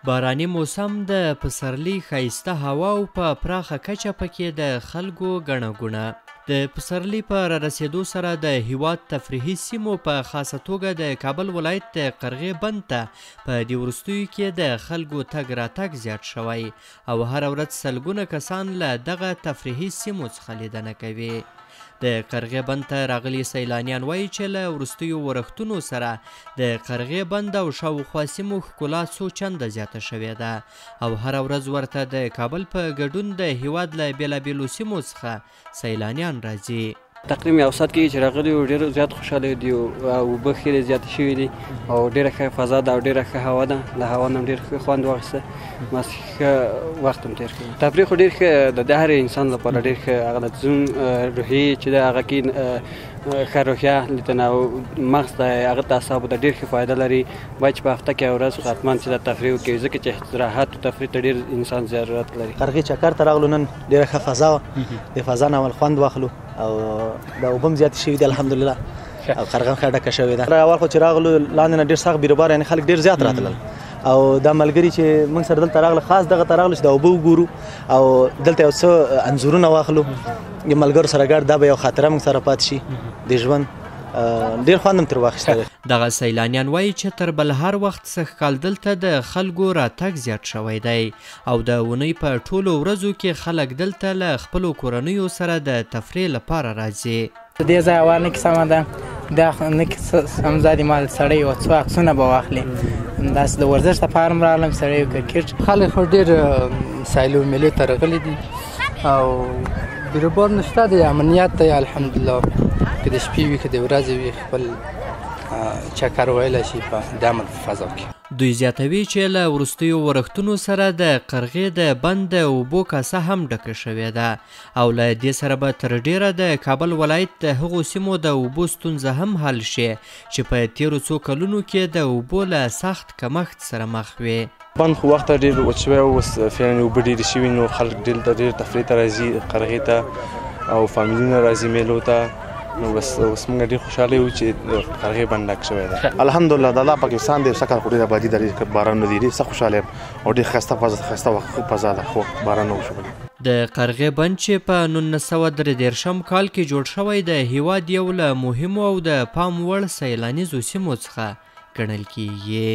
باراني موسم د پسرلي ښایسته هوا او په پراخه کچه پکې د خلکو ګڼه ګوڼه د پسرلي په رارسېدو سره د هیواد تفریحي سیمو په خاصه توګه د کابل ولایت د قرغې بند ته په دې وروستیو کې د خلکو تګ راتګ زیات شوی او هره ورځ سلګونه کسان له دغه تفریحي سیمو څخه لیدنه کوي. د قرغې بند ته راغلي سیلانیان وایي چې له وروستیو ورښتونو سره د قرغې بند او شاوخوا سیمو ښکلا څو چنده زیاته شوې ده او هره ورځ ورته د کابل په ګډون د هیواد له بېلابېلو سیمو څخه سیلانیان راځي. تقریبا یو ساعت کې چې راغلي وو ډېر زیات خوشحاله دي او اوبه ښې زیاتې شوي دي او ډېره ښه فضا ده او ډېره ښه هوا ده. له هوا نه هم ډېر ښه خوند واخیسته، ماسې ښه وخت هم تېر کړی. تفریح خو ډېر ښه د هر انسان لپاره ډېر ښه هغه د ذهن روحیې چې ده هغه کې ښه روحیه لیدنه او مغز د هغه د اعصابو ته ډېر ښه فایده لري. باید چې په هفته کې یو ورځ حتما چې دا تفریح وکړي ځکه چې استراحت او تفریح ته ډېر انسان ضرورت لري. قرغې چکر ته راغلو نن ډېره ښه فضا وه، د فضا نه اول خوند واخلو او د اوبه هم زیاتې شوي دي الحمدلله او قرغه هم ښه ډکه شوې ده. اول خو چې راغلو لاندې نه ډېر سخت بیروبار یعنې خلک ډېر زیات راتلل او دا ملګري چې موږ سره دلته راغله خاص دغه ته راغلو چې د اوبه وګورو او دلته یو څه انځورونه واخلو د ملګرو سره ګډ دا به یو خاطره موږ سره پاتې شي د ژوند. ډېر خوند هم تر واخیسته. دغه سیلانیان وایي چې تر بل هر وخت څخه کال دلته د خلکو راتګ زیات شوی دی او د اونۍ په ټولو ورځو کې خلک دلته له خپلو کورنیو سره د تفریح لپاره راځي. د دې ځای هوا نه کې سمه ده، دا نه کې سم ځای دی مال سړی یو څو عکسونه به واخلي. داسې د ورزش لپاره هم راغلم سړی کرکټ. خلک خو ډېر سیلو میلې ته راغلي دي او بیروبار نشته دی، امنیت دی الحمدلله. که د شپې وي که د ورځې وي خپل چکر ویلی شي په د امن فضا کې. دوی زیاتوي چې له وروستیو ورښتونو سره د قرغې د بند د اوبو کاسه هم ډکه شوې ده او له دې سره به تر ډیره د کابل ولایت د هغو سیمو د اوبو ستونزه هم حل شي چې په تیرو څو کلونو کې د اوبو له سخت کمښت سره مخ وي. بند خو وخته ډېر وچ شوی او اوس فعلا اوبه ډېرې شوي نو خلک ډېر تفریح ته راځي قرغې ته او فامیلونه راځي میلو ته. نو بس اوس موږ ډېر خوشحاله یو چې قرغې بند ډک شوی ده. الحمدلله د الله پاکستان دی سکه خو ډېره آبادي ده باران نه دی ډېر ښه خوشحاله یم او ډېر ښایسته فضا ده خو باران نه وشو. د قرغې بند چې په 1933 کال کې جوړ شوی د هیواد یو له مهمو او د پام وړ سیلانیزو سیمو څخه ګڼل کیږي.